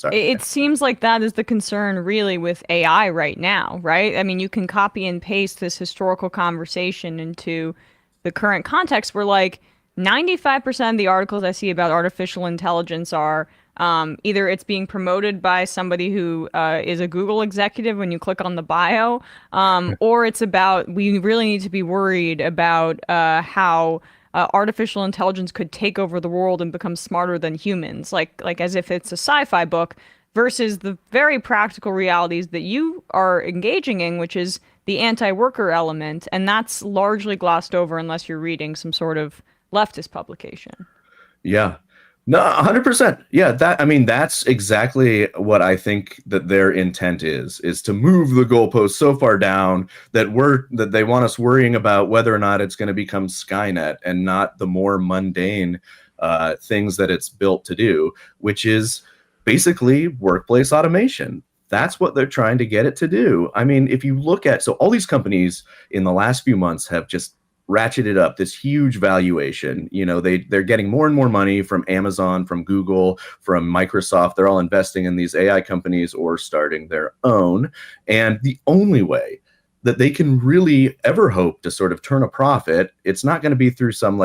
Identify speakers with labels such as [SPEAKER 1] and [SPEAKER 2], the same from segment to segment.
[SPEAKER 1] Sorry.
[SPEAKER 2] It seems like that is the concern really with AI right now, right? I mean, you can copy and paste this historical conversation into the current context where like 95% of the articles I see about artificial intelligence are either it's being promoted by somebody who is a Google executive when you click on the bio, or it's about we really need to be worried about how artificial intelligence could take over the world and become smarter than humans, like as if it's a sci-fi book, versus the very practical realities that you are engaging in, which is the anti-worker element, and that's largely glossed over unless you're reading some sort of leftist publication.
[SPEAKER 1] Yeah. No, 100%. Yeah, I mean, that's exactly what I think that their intent is to move the goalpost so far down that they want us worrying about whether or not it's going to become Skynet and not the more mundane things that it's built to do, which is basically workplace automation. That's what they're trying to get it to do. I mean, if you look at, so all these companies in the last few months have just ratcheted up this huge valuation. You know, they're getting more and more money from Amazon, from Google, from Microsoft. They're all investing in these AI companies or starting their own. And the only way that they can really ever hope to sort of turn a profit, it's not going to be through some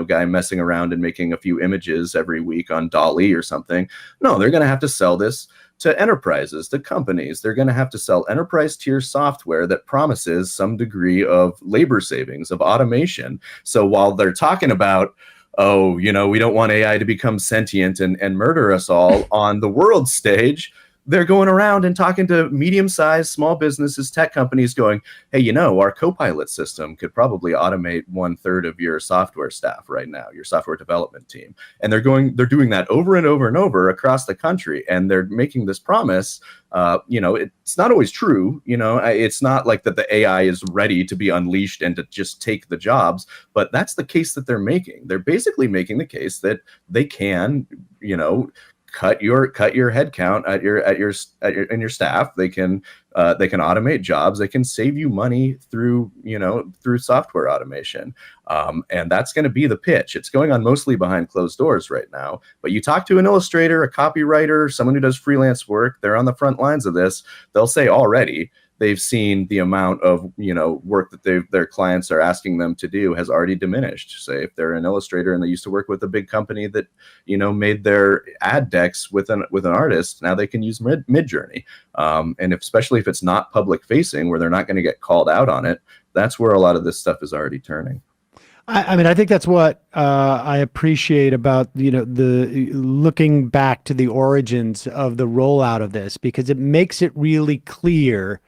[SPEAKER 1] guy messing around and making a few images every week on Dolly or something. No, they're going to have to sell this to enterprises, to companies. They're going to have to sell enterprise tier software that promises some degree of labor savings, of automation. So while they're talking about, oh, we don't want AI to become sentient and murder us all on the world stage, they're going around and talking to medium-sized small businesses, tech companies going, hey, our Copilot system could probably automate 1/3 of your software staff right now, your software development team. And they're doing that over and over and over across the country. And they're making this promise. It's not always true. It's not like that the AI is ready to be unleashed and to just take the jobs, but that's the case that they're making. They're basically making the case that they can, cut your head count in your staff. They can automate jobs. They can save you money through software automation, and that's going to be the pitch. It's going on mostly behind closed doors right now. But you talk to an illustrator, a copywriter, someone who does freelance work. They're on the front lines of this. They'll say already they've seen the amount of work that their clients are asking them to do has already diminished. Say if they're an illustrator and they used to work with a big company that made their ad decks with an artist, now they can use Midjourney. And especially if it's not public facing, where they're not going to get called out on it, that's where a lot of this stuff is already turning.
[SPEAKER 3] I mean, I think that's what I appreciate about, the looking back to the origins of the rollout of this, because it makes it really clear.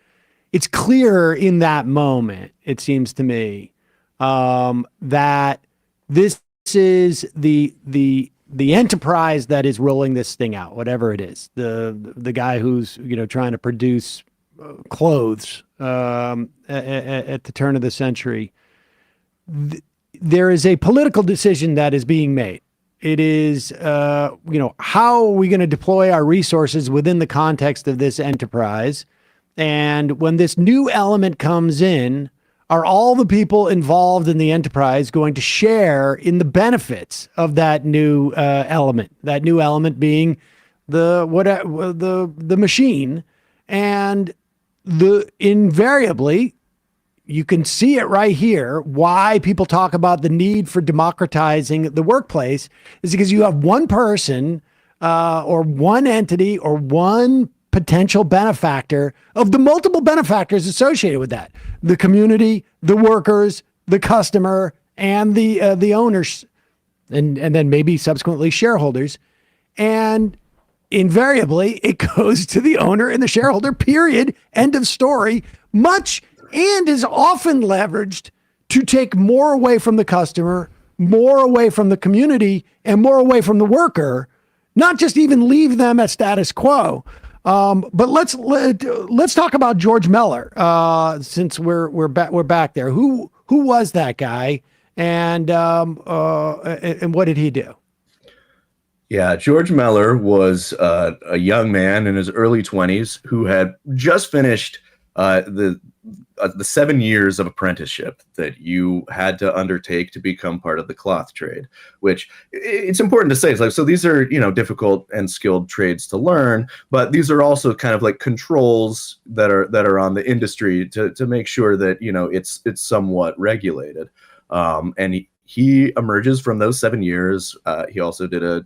[SPEAKER 3] It's clearer in that moment, it seems to me, that this is the enterprise that is rolling this thing out, whatever it is. The guy who's trying to produce clothes at the turn of the century. There is a political decision that is being made. It is, how are we going to deploy our resources within the context of this enterprise? And when this new element comes in, are all the people involved in the enterprise going to share in the benefits of that new element? That new element being the machine, and invariably, you can see it right here. Why people talk about the need for democratizing the workplace is because you have one person or one entity or one potential benefactor of the multiple benefactors associated with that: the community, the workers, the customer, and the owners, and then maybe subsequently shareholders. And invariably, it goes to the owner and the shareholder. Period. End of story. Much and is often leveraged to take more away from the customer, more away from the community, and more away from the worker. Not just even leave them at status quo. But let's talk about George Miller, since we're back there. Who was that guy, and what did he do?
[SPEAKER 1] Yeah, George Miller was a young man in his early 20s who had just finished the the 7 years of apprenticeship that you had to undertake to become part of the cloth trade, which it's important to say. It's like, so these are, difficult and skilled trades to learn, but these are also kind of like controls that are on the industry to make sure that, it's somewhat regulated. And he emerges from those 7 years. He also did a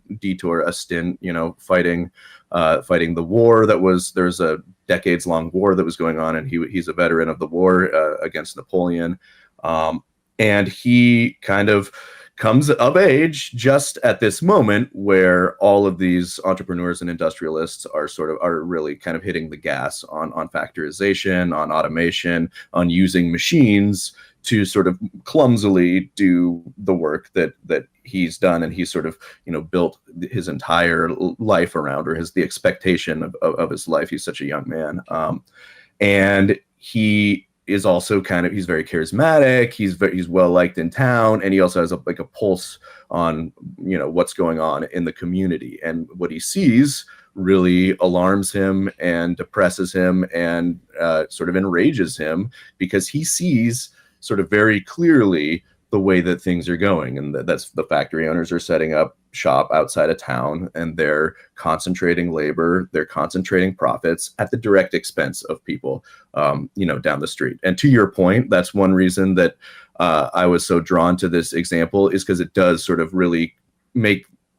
[SPEAKER 1] stint, fighting the war there's a decades-long war that was going on, and he's a veteran of the war against Napoleon. And he kind of comes of age just at this moment where all of these entrepreneurs and industrialists are really kind of hitting the gas on factorization, on automation, on using machines to sort of clumsily do the work that he's done, and he's sort of built his entire life around, or the expectation of his life. He's such a young man, and he is also he's very charismatic. He's well liked in town, and he also has a pulse on what's going on in the community, and what he sees really alarms him and depresses him and sort of enrages him, because he sees sort of very clearly the way that things are going, and that's the factory owners are setting up shop outside of town, and they're concentrating labor, they're concentrating profits at the direct expense of people, down the street. And to your point, that's one reason that I was so drawn to this example, is because it does sort of really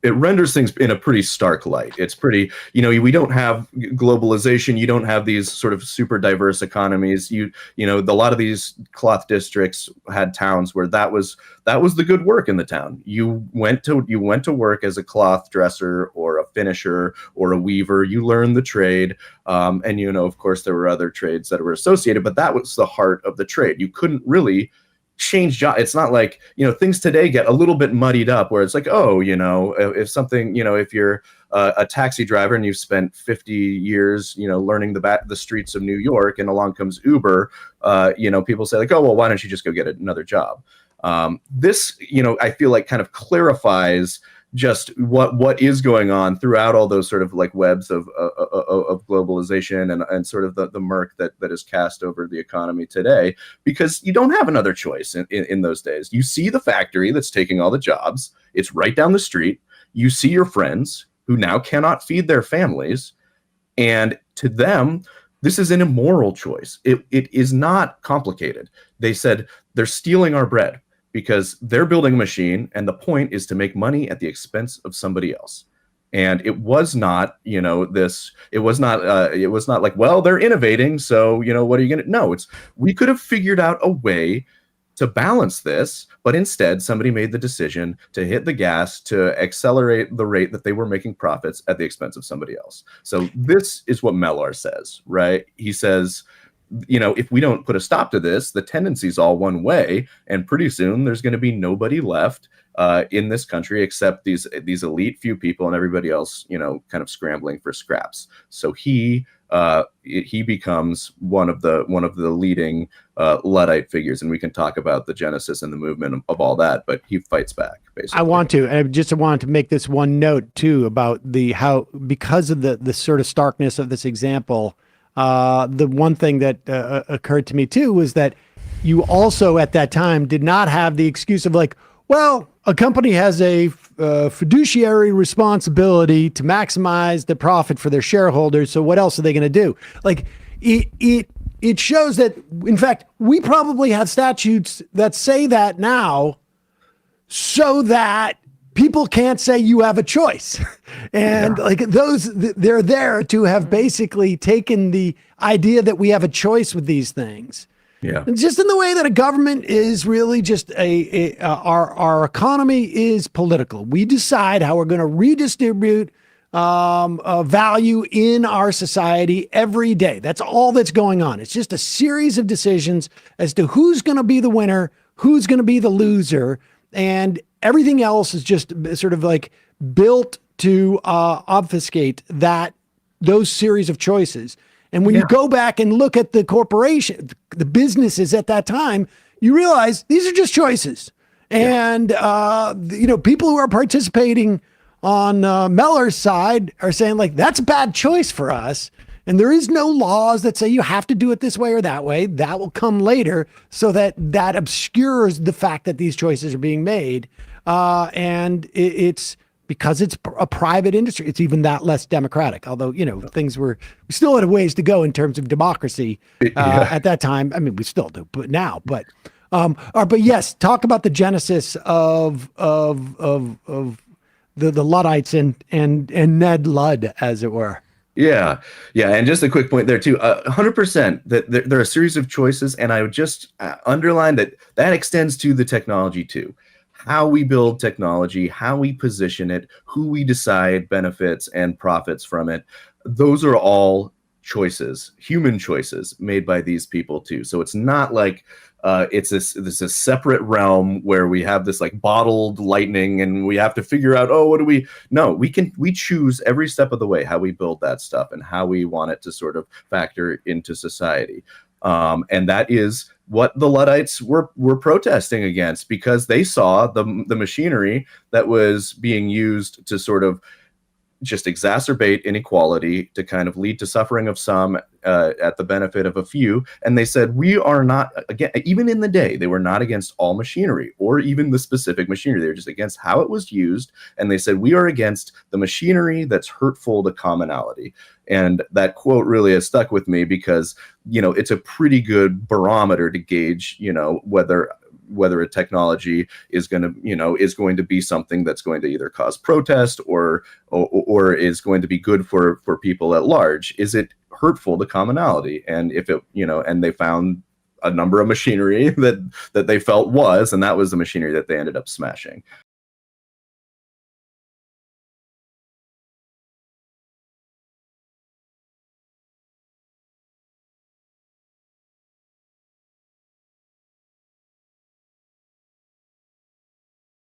[SPEAKER 1] it renders things in a pretty stark light. It's pretty, we don't have globalization. You don't have these sort of super diverse economies. A lot of these cloth districts had towns where that was the good work in the town. You went to work as a cloth dresser or a finisher or a weaver. You learned the trade. And, of course, there were other trades that were associated, but that was the heart of the trade. You couldn't really change job. It's not like, things today get a little bit muddied up where it's like, if something, if you're a taxi driver and you've spent 50 years, learning the streets of New York, and along comes Uber, people say like, oh, well, why don't you just go get another job? This, I feel like kind of clarifies just what is going on throughout all those sort of like webs of globalization and sort of the murk that is cast over the economy today, because you don't have another choice in those days. You see the factory that's taking all the jobs. It's right down the street. You see your friends who now cannot feed their families. And to them, this is an immoral choice. It is not complicated. They said they're stealing our bread, because they're building a machine, and the point is to make money at the expense of somebody else. And it was not, it was not like, well, they're innovating, so, what are you going to, no, we could have figured out a way to balance this, but instead somebody made the decision to hit the gas, to accelerate the rate that they were making profits at the expense of somebody else. So this is what Mellor says, right? He says, if we don't put a stop to this, the tendency's all one way, and pretty soon there's going to be nobody left in this country except these elite few people, and everybody else, kind of scrambling for scraps. So he becomes one of the leading Luddite figures, and we can talk about the genesis and the movement of all that, but he fights back, basically. I
[SPEAKER 3] wanted to make this one note too about how because of the sort of starkness of this example. The one thing that occurred to me too was that you also at that time did not have the excuse of like, well, a company has a fiduciary responsibility to maximize the profit for their shareholders. So what else are they going to do? Like it shows that, in fact, we probably have statutes that say that now, so that people can't say you have a choice. And they're there to have basically taken the idea that we have a choice with these things.
[SPEAKER 1] Yeah.
[SPEAKER 3] And just in the way that a government is really just our economy is political. We decide how we're going to redistribute value in our society every day. That's all that's going on. It's just a series of decisions as to who's going to be the winner, who's going to be the loser, and everything else is just sort of like built to obfuscate those series of choices. And when you go back and look at the corporation, the businesses at that time, you realize these are just choices. And, people who are participating on Mellor's side are saying like, that's a bad choice for us. And there is no laws that say you have to do it this way or that way. That will come later, so that obscures the fact that these choices are being made. And it's because it's a private industry. It's even that less democratic. Although, we still had a ways to go in terms of democracy at that time. I mean, we still do, but now, but yes, talk about the genesis of the Luddites and Ned Ludd, as it were.
[SPEAKER 1] Yeah. And just a quick point there too, 100% that there are a series of choices. And I would just underline that extends to the technology too. How we build technology, how we position it, who we decide benefits and profits from it. Those are all choices, human choices made by these people too. So it's not like it's this a separate realm where we have this like bottled lightning and we have to figure out, we choose every step of the way how we build that stuff and how we want it to sort of factor into society. And that is what the Luddites were protesting against, because they saw the machinery that was being used to sort of just exacerbate inequality, to kind of lead to suffering of some at the benefit of a few. And they said, we are not, again, even in the day, they were not against all machinery or even the specific machinery. They were just against how it was used. And they said, we are against the machinery that's hurtful to commonality. And that quote really has stuck with me because, it's a pretty good barometer to gauge, whether a technology is going to be something that's going to either cause protest or is going to be good for people at large. Is it hurtful to commonality? And if it, and they found a number of machinery that they felt was, and that was the machinery that they ended up smashing.